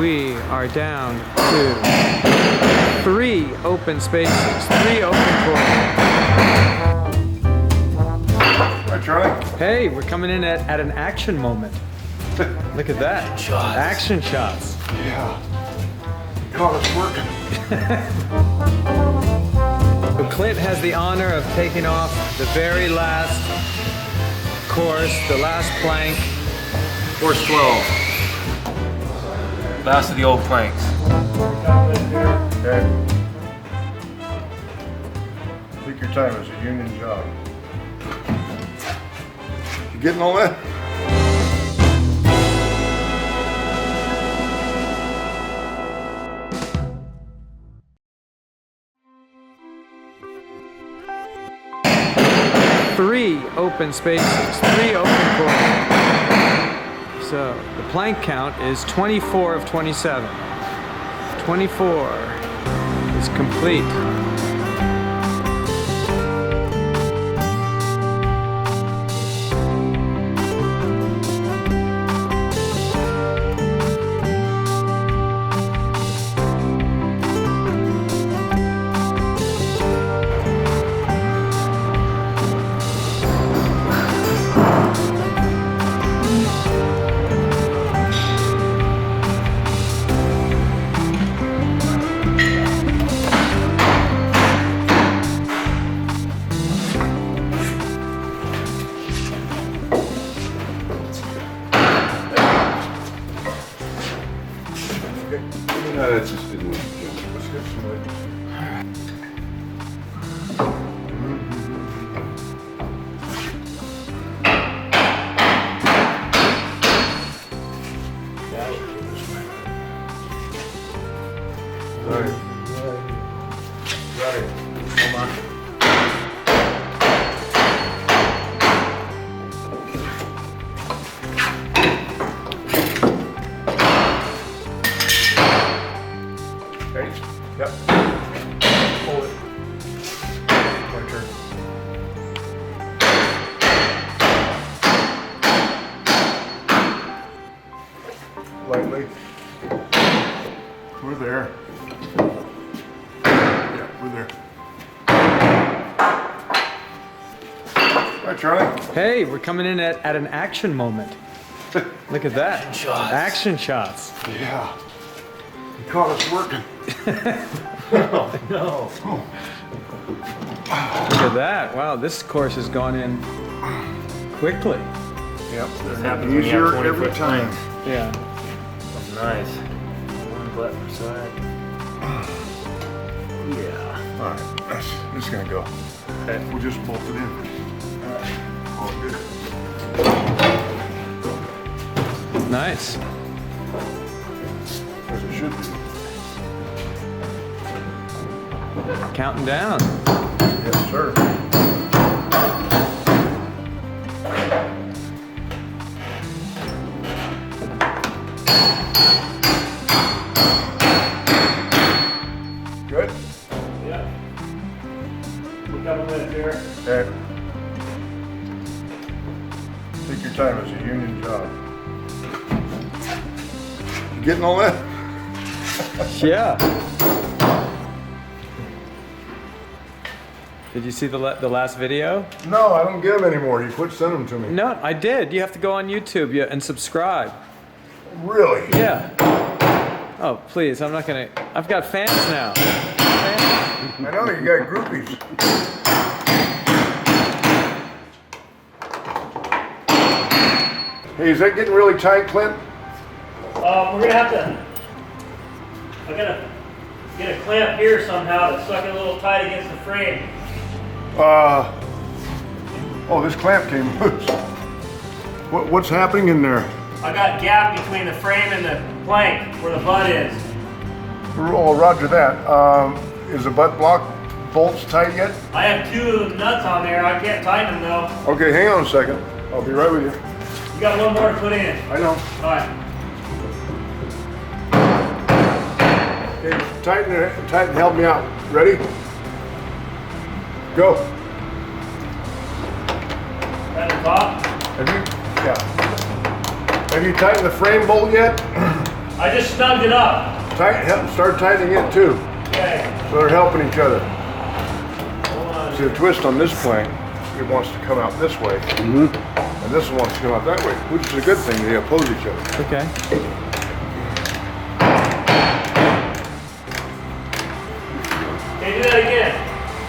we are down to 3 open spaces, 3 open courses. Hi, Charlie. Hey, we're coming in at an action moment. Look at that. Shots. Action shots. Yeah. You caught us working. So Clint has the honor of taking off the very last course, the last plank. Course 12. Last of the old planks. Okay. Take your time, it's a union job. You getting all that? Three open spaces, 3 open courses. So the plank count is 24 of 27. 24 is complete. No, that just didn't work. Let's get some light. Right. Come on. Ready? Yep. Hold it. My turn. Lightly. We're there. Yeah, we're there. Hi, Charlie. Hey, we're coming in at an action moment. Look at that. Action shots. Action shots. Yeah. You caught us working. Oh, no. Look at that. Wow, this course has gone in quickly. Yep. This happens when you have 20 every foot time. planks. Yeah. Nice. One butt per side. Yeah. All right, this is gonna go. Okay. We'll just bolt it in. All good. Nice. As it should be. Counting down. Yes, sir. Good? Yeah. We coming with here. Okay. Take your time, it's a union job. You getting all that? Yeah. Did you see the last video? No, I don't get them anymore. You quit sending them to me. No, I did. You have to go on YouTube and subscribe. Really? Yeah. Oh, please, I'm not gonna. I've got fans now. Fans. I know, you got groupies. Hey, is that getting really tight, Clint? We're gonna have to. I gotta get a clamp here somehow to suck it a little tight against the frame. Oh, this clamp came loose. What's happening in there? I got a gap between the frame and the plank where the butt is. Oh, roger that. Is the butt block bolts tight yet? I have 2 nuts on there. I can't tighten them though. Okay, hang on a second. I'll be right with you. You got one more to put in. I know. All right. Okay, tighten, help me out. Ready? Go. At the top. Have you tightened the frame bolt yet? I just snugged it up. Start tightening it too. Okay. So they're helping each other. Hold on. See the twist on this plank, it wants to come out this way. And this one wants to come out that way, which is a good thing. They oppose each other. Okay. Okay, do that again.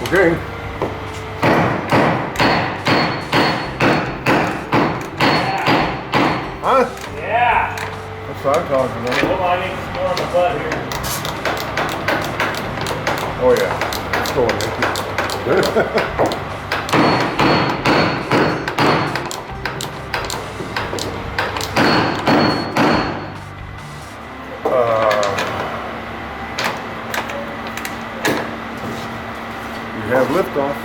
Okay. Huh? Yeah. That's what I'm talking about. Hold on, I need some more on the butt here. Oh yeah. It's going, Nicky. You have liftoff.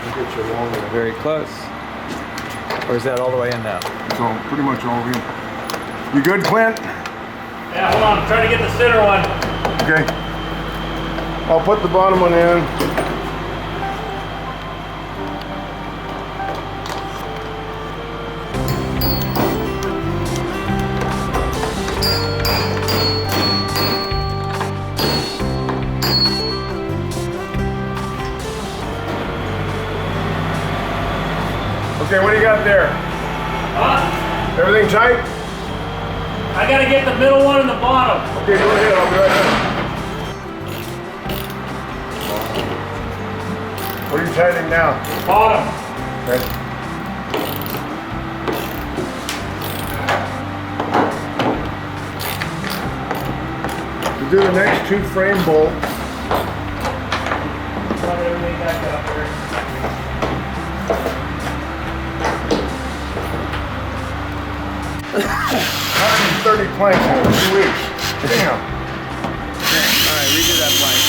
We'll get you along there. Very close. Or is that all the way in now? It's all pretty much all in. You good, Clint? Yeah, hold on, I'm trying to get the center one. Okay. I'll put the bottom one in. Okay, what do you got there? Huh? Everything tight? I gotta get the middle one and the bottom. Okay, go ahead, I'll be right back. What are you tightening now? Bottom. Okay. To do the next 2 frame bolts, Put everything back up here. 130 planks in 2 weeks. Damn. All right, redo that plank.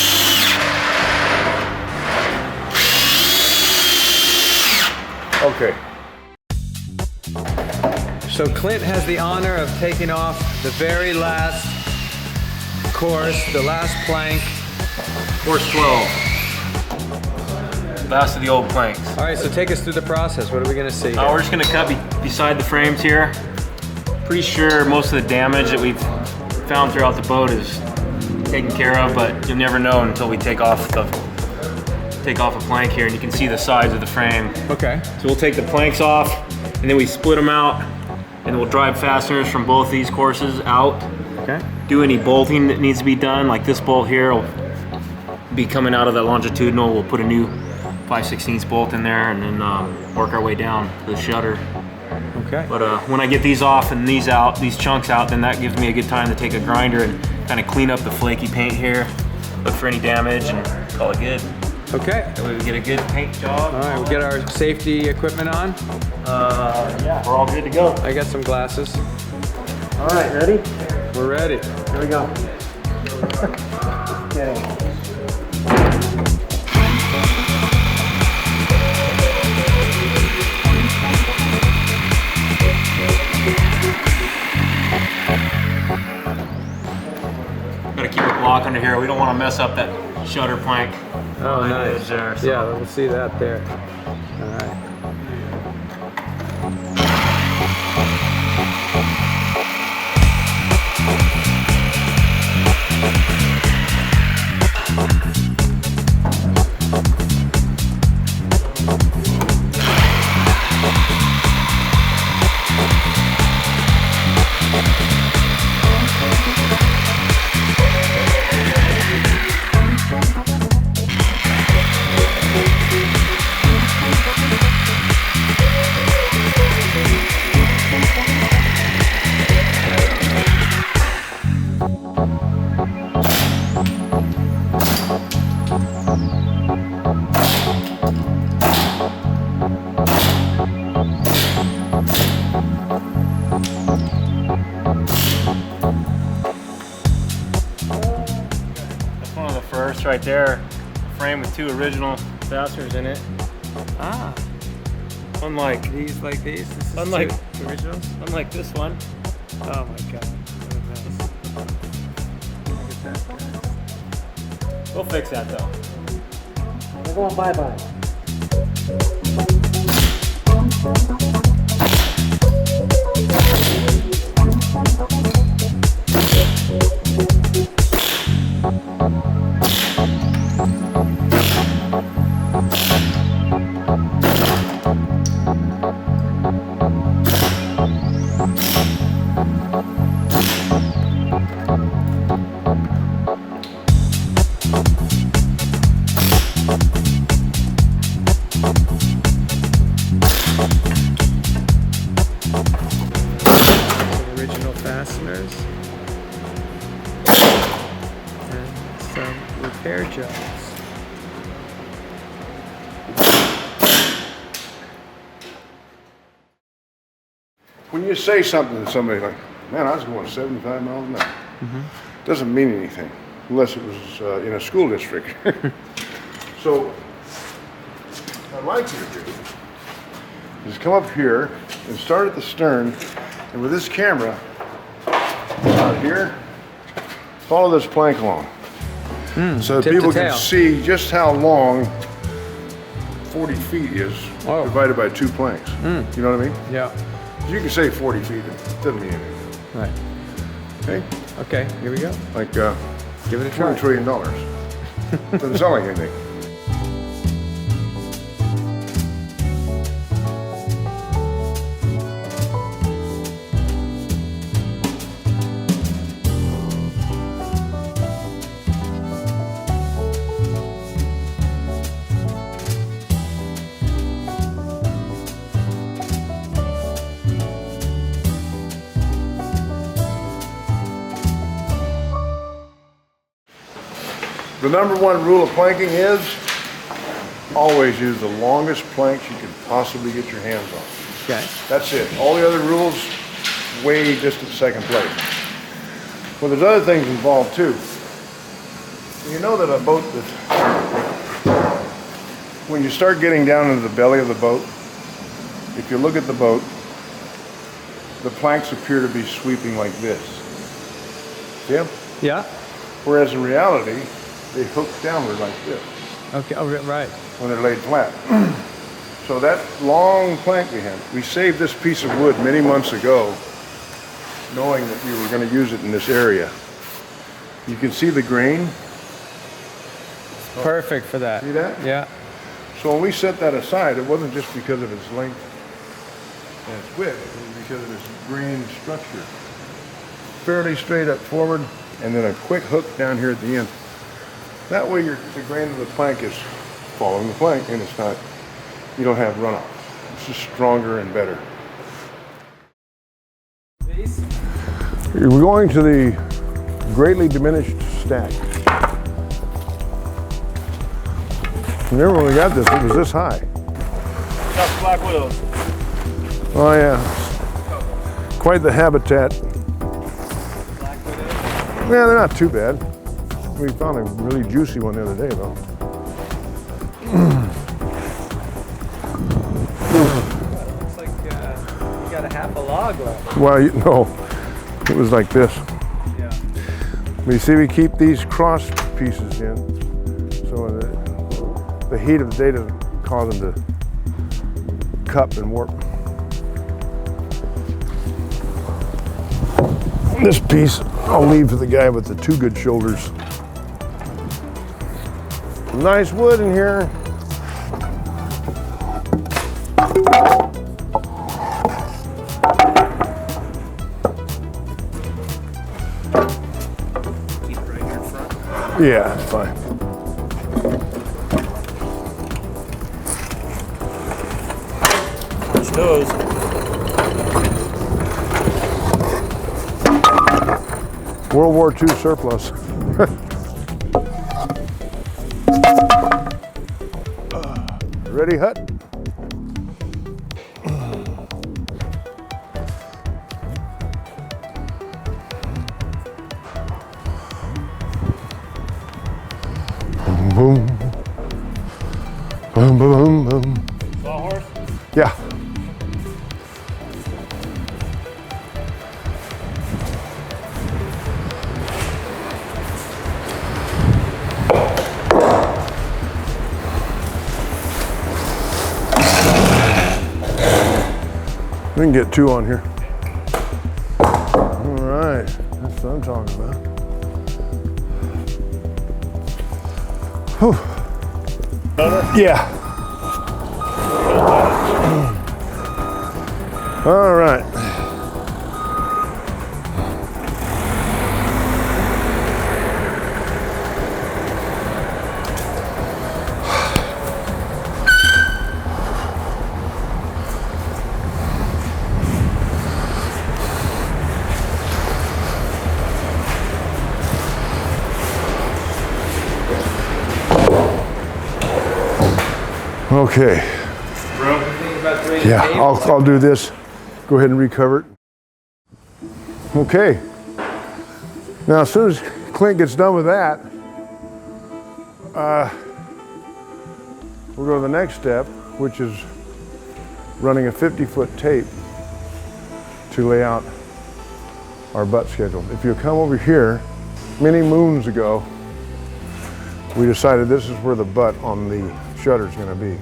Okay. So Clint has the honor of taking off the very last course, the last plank. Course 12. Last of the old planks. All right, so take us through the process. What are we gonna see here? We're just gonna cut beside the frames here. Pretty sure most of the damage that we've found throughout the boat is taken care of, but you'll never know until we take off a plank here, and you can see the sides of the frame. Okay. So we'll take the planks off, and then we split them out, and we'll drive fasteners from both these courses out. Okay. Do any bolting that needs to be done, like this bolt here will be coming out of that longitudinal. We'll put a new 5/16 bolt in there, and then work our way down to the shutter. Okay. But when I get these off and these chunks out, then that gives me a good time to take a grinder and kind of clean up the flaky paint here, look for any damage, and call it good. Okay. That way we get a good paint job. All right, we'll get our safety equipment on. Yeah, we're all good to go. I got some glasses. All right, ready? We're ready. Here we go. Okay. Gotta keep it locked under here. We don't want to mess up that shutter plank. Oh, Line nice. edge there, so- Yeah, we'll see that there. All right. Right there, a frame with 2 original fasteners in it. Ah, Unlike these like these? This is Unlike- two originals? unlike this one. Oh my god. What a mess. Look at that, guys. We'll fix that though. We're going bye-bye. Original fasteners and some repair jobs. When you say something to somebody like, man, I was going 75 miles an hour, doesn't mean anything unless it was in a school district. So, what I'd like you to do is come up here and start at the stern, and with this camera out here, follow this plank along. So that tip to people can tail. see just how long 40 feet is Oh. divided by 2 planks. You know what I mean? Yeah. You can say 40 feet, it doesn't mean anything. Right. Okay? Okay, here we go. Like Give it a try. $20 trillion. Doesn't sound like anything. The number one rule of planking is always use the longest planks you can possibly get your hands on. Okay. That's it. All the other rules, way distant second place. Well, there's other things involved too. You know that a boat that, when you start getting down into the belly of the boat, if you look at the boat, the planks appear to be sweeping like this. See 'em? Yeah. Whereas in reality, they hook downward like this Okay. Oh, right. when they're laid flat. So that long plank we saved this piece of wood many months ago, knowing that we were going to use it in this area. You can see the grain. Perfect for that. See that? Yeah. So when we set that aside, it wasn't just because of its length and its width, it was because of its grain structure. Fairly straight up forward, and then a quick hook down here at the end. That way the grain of the plank is following the plank, and it's not, you don't have runoff. It's just stronger and better. We're going to the greatly diminished stack. Remember when we got this, it was this high. That's black widows. Oh yeah, quite the habitat. Yeah, they're not too bad. We found a really juicy one the other day though. Looks like you got a half a log left. Well, no, it was like this. Yeah. But you see, we keep these cross pieces in, so the heat of the day doesn't cause them to cup and warp. This piece I'll leave to the guy with the 2 good shoulders. Nice wood in here. Keep it right here in front. Yeah, it's fine. Watch those. World War II surplus. Ready, Hut? Boom, boom, boom, boom. Sawhorse? Yeah. We can get 2 on here. All right, that's what I'm talking about. Whew. Yeah. All right. Okay. Yeah, I'll do this. Go ahead and recover it. Okay. Now, as soon as Clint gets done with that, we'll go to the next step, which is running a 50-foot tape to lay out our butt schedule. If you come over here, many moons ago, we decided this is where the butt on the shutter is going to be.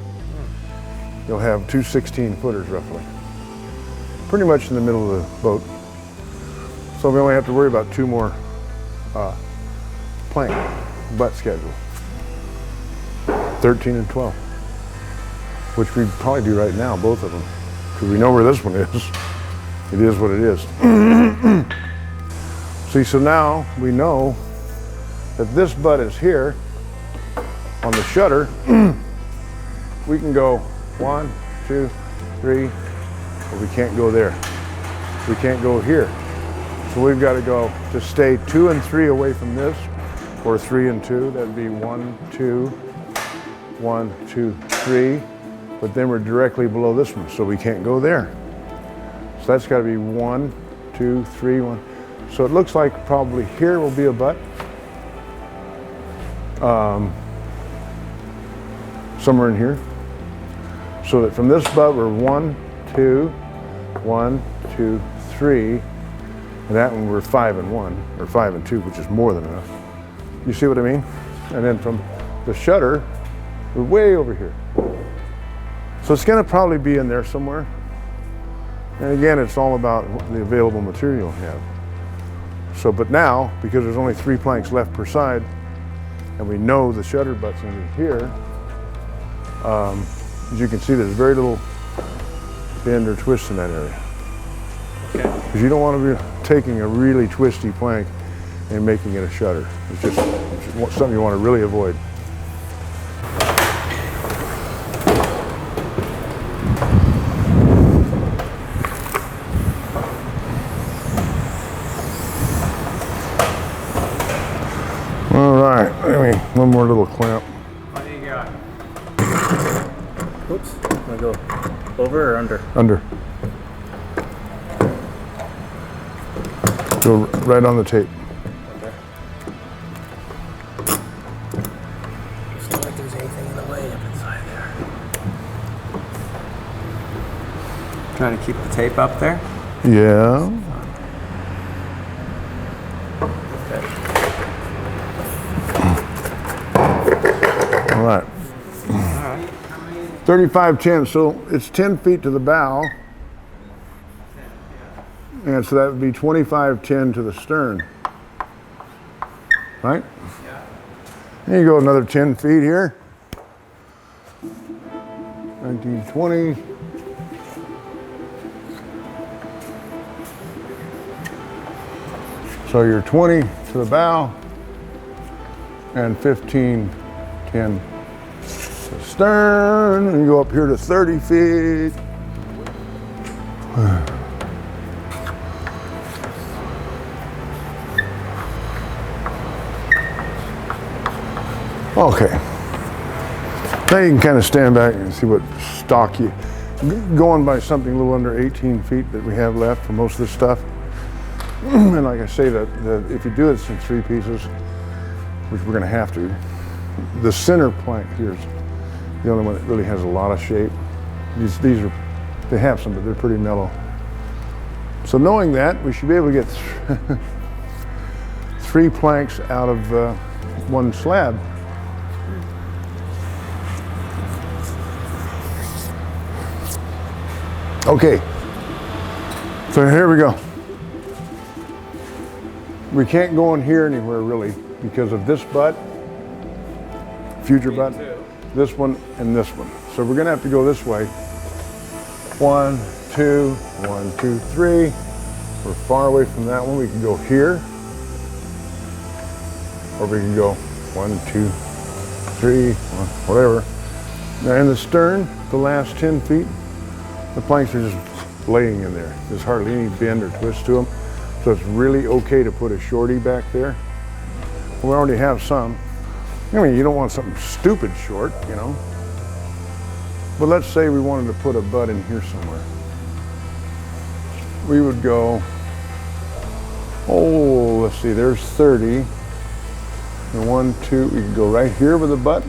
You'll have two 16-footers roughly, pretty much in the middle of the boat. So we only have to worry about two more plank butt schedule, 13 and 12, which we probably do right now, both of them, because we know where this one is. It is what it is. See, so now we know that this butt is here on the shutter. We can go 1, 2, 3, but we can't go there. We can't go here. So we've got to go to stay 2 and 3 away from this, or 3 and 2. That'd be 1, 2, 1, 2, 3. But then we're directly below this one, so we can't go there. So that's got to be 1, 2, 3, 1. So it looks like probably here will be a butt. Somewhere in here. So that from this butt we're 1, 2, 1, 2, 3, and that one we're 5 and 1, or 5 and 2, which is more than enough. You see what I mean? And then from the shutter, we're way over here. So it's going to probably be in there somewhere. And again, it's all about the available material we have. So, but now, because there's only 3 planks left per side, and we know the shutter butt's going to be here, as you can see, there's very little bend or twist in that area. Okay. Because you don't want to be taking a really twisty plank and making it a shutter. It's just something you want to really avoid. All right, anyway, one more little clamp. What do you got? Oops. Want to go over or under? Under. Go right on the tape. Okay. Doesn't look like there's anything in the way up inside there. Trying to keep the tape up there? Yeah. All right. 3510, so it's 10 feet to the bow. And so that would be 2510 to the stern. Right? Yeah. And you go another 10 feet here. 1920. So you're 20 to the bow and 1510 to the stern. And you go up here to 30 feet. Okay. Now you can kind of stand back and see what stock you, going by something a little under 18 feet that we have left for most of this stuff. And like I say, that if you do this in 3 pieces, which we're going to have to, the center plank here is the only one that really has a lot of shape. These are, they have some, but they're pretty mellow. So knowing that, we should be able to get 3 planks out of 1 slab. Okay, so here we go. We can't go in here anywhere really because of this butt, future butt, this one, and this one. So we're gonna have to go this way. 1, 2, 1, 2, 3. We're far away from that one. We can go here, or we can go 1, 2, 3, whatever. Now in the stern, the last 10 feet, the planks are just laying in there. There's hardly any bend or twist to them. So it's really okay to put a shorty back there. We already have some. I mean, you don't want something stupid short, you know. But let's say we wanted to put a butt in here somewhere. We would go, oh, let's see, there's 30. And 1, 2, we could go right here with a butt.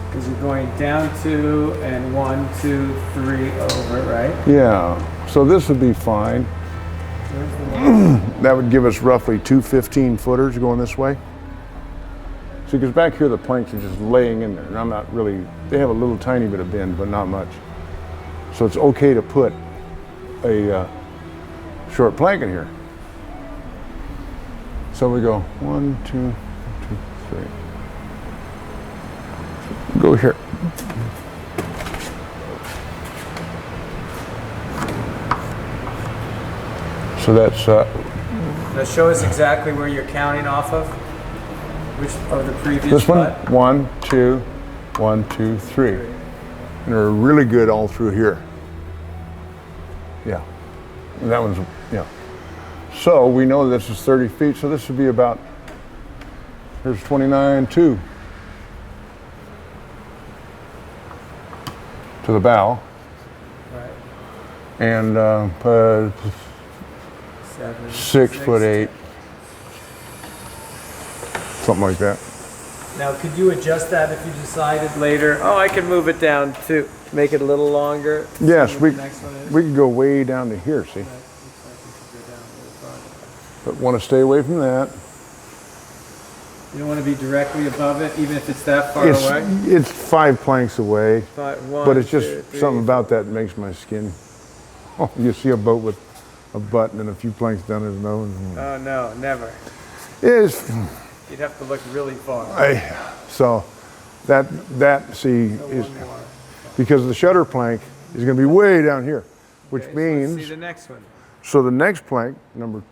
Because you're going down 2 and 1, 2, 3 over, right? Yeah, so this would be fine. That would give us roughly 2 15-footers going this way. See, because back here the planks are just laying in there, and I'm not really, they have a little tiny bit of bend, but not much. So it's okay to put a short plank in here. So we go 1, 2, 2, 3. Go here. So that's Now show us exactly where you're counting off of. Which of the previous this one. butt? 1, 2, 1, 2, 3. And they're really good all through here. Yeah. And that one's, yeah. So we know this is 30 feet, so this would be about, here's 29, 2. To the bow. Right. And 7, 6 foot 8. Something like that. Now, could you adjust that if you decided later? Oh, I can move it down to make it a little longer. Yes, See we what the next one is? could go way down to here, see? Right, looks like we should go down a little farther. But want to stay away from that. You don't want to be directly above it, even if it's that far away? It's 5 planks away, One, but it's just 2, 3, something about that makes my skin. Oh, you see a boat with a butt and a few planks down his nose. Oh, no, never. It's, You'd have to look really far. so that see is One more. because the shutter plank is going to be way down here, which Okay, so let's see means the next one. so the next plank, number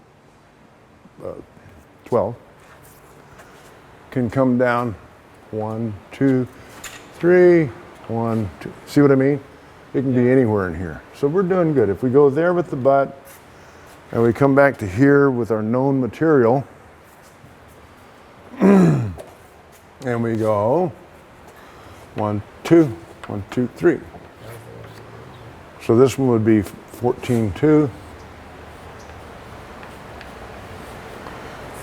12, can come down 1, 2, 3, 1, 2. See what I mean? It can be anywhere in here. So we're doing good. If we go there with the butt and we come back to here with our known material, and we go 1, 2, 1, 2, 3. So this one would be 14.2.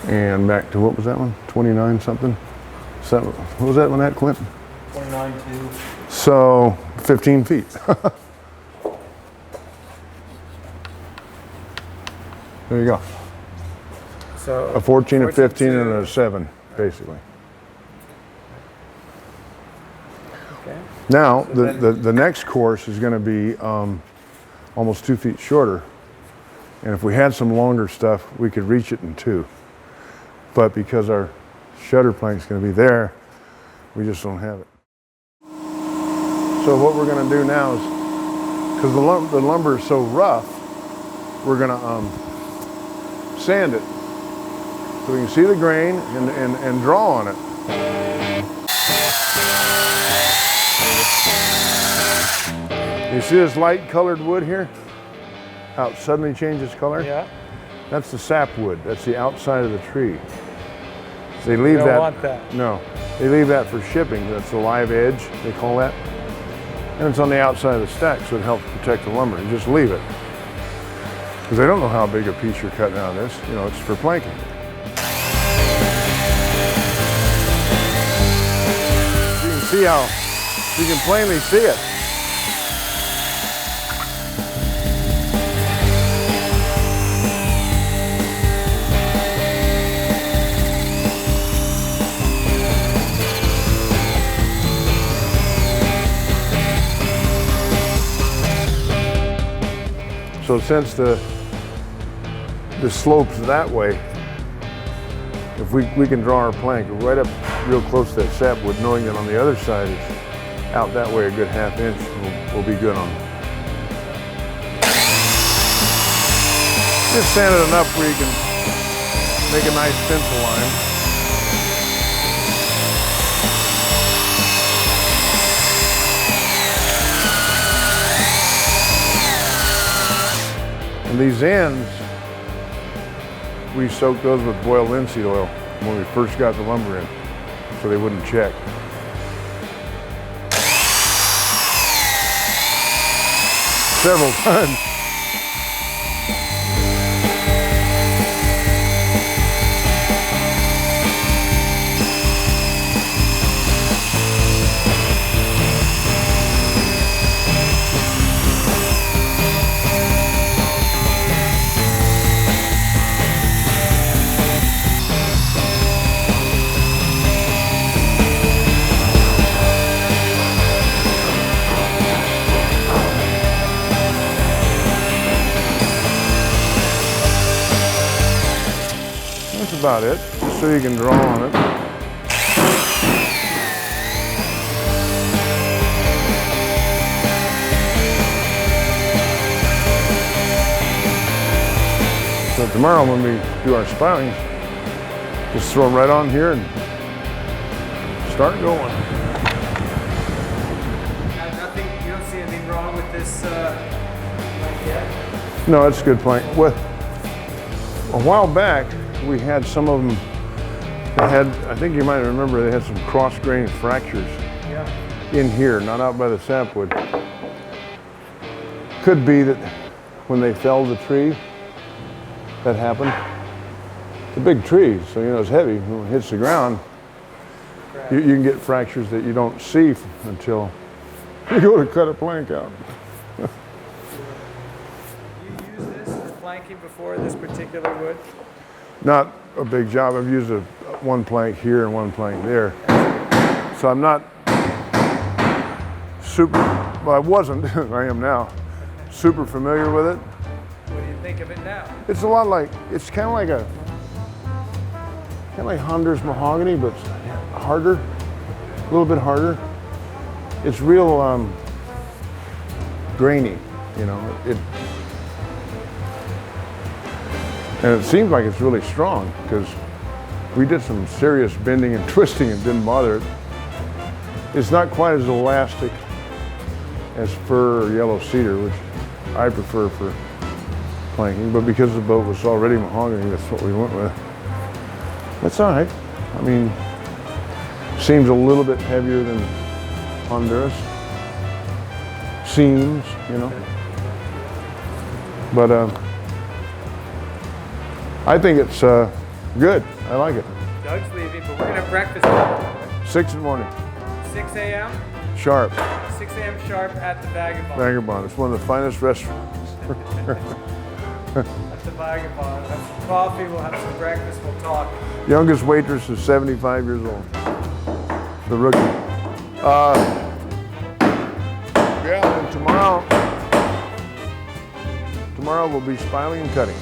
And back to, what was that one? 29 something? What was that one at, Clint? 29.2. So 15 feet. There you go. So A 14, a 15, and 14.2. a 7, basically. Okay. Now, So then- the next course is going to be almost 2 feet shorter. And if we had some longer stuff, we could reach it in 2. But because our shutter plank's going to be there, we just don't have it. So what we're going to do now is, because the lumber is so rough, we're going to sand it so we can see the grain and draw on it. You see this light colored wood here? How it suddenly changes color? Yeah. That's the sapwood. That's the outside of the tree. They leave don't that. want that. No, they leave that for shipping. That's the live edge, they call that. And it's on the outside of the stack, so it helps protect the lumber. You just leave it. Because they don't know how big a piece you're cutting out of this. You know, it's for planking. You can see how, you can plainly see it. So since the slope's that way, if we can draw our plank right up real close to that sapwood, knowing that on the other side is out that way a good ½ inch, we'll be good on Just sand it enough where you can make a nice stencil line. And these ends, we soaked those with boiled linseed oil when we first got the lumber in, so they wouldn't check. Several tons. That's about it, just so you can draw on it. So tomorrow when we do our spilings, just throw them right on here and start going. Nothing, you don't see anything wrong with this plank yet? No, it's a good plank. Well, a while back, we had some of them that had, I think you might remember, they had some cross-grain fractures in here, not out by the sapwood. Could be that when they felled the tree, that happened. It's a big tree, so you know it's heavy. When it hits the ground, you can get fractures that you don't see until you go to cut a plank out. You used this for planking before, this particular wood? Not a big job. I've used one plank here and one plank there. So I'm not super, well I wasn't, I am now, super familiar with it. What do you think of it now? It's a lot like, it's kind of like Honder's mahogany, but harder, a little bit harder. It's real grainy, you know. And it seems like it's really strong because we did some serious bending and twisting and didn't bother it. It's not quite as elastic as fir or yellow cedar, which I prefer for planking, but because the boat was already mahogany, that's what we went with. That's all right. I mean, seems a little bit heavier than Honduras. Seems, you know. But I think it's good. I like it. Doug's leaving, but we're gonna have breakfast. 6 in the morning, 6 a.m. sharp. 6 a.m. sharp at the Vagabond. Vagabond. It's one of the finest restaurants. At the Vagabond. Have some coffee, we'll have some breakfast, we'll talk. Youngest waitress is 75 years old. The rookie. Yeah, and tomorrow we'll be spiling and cutting.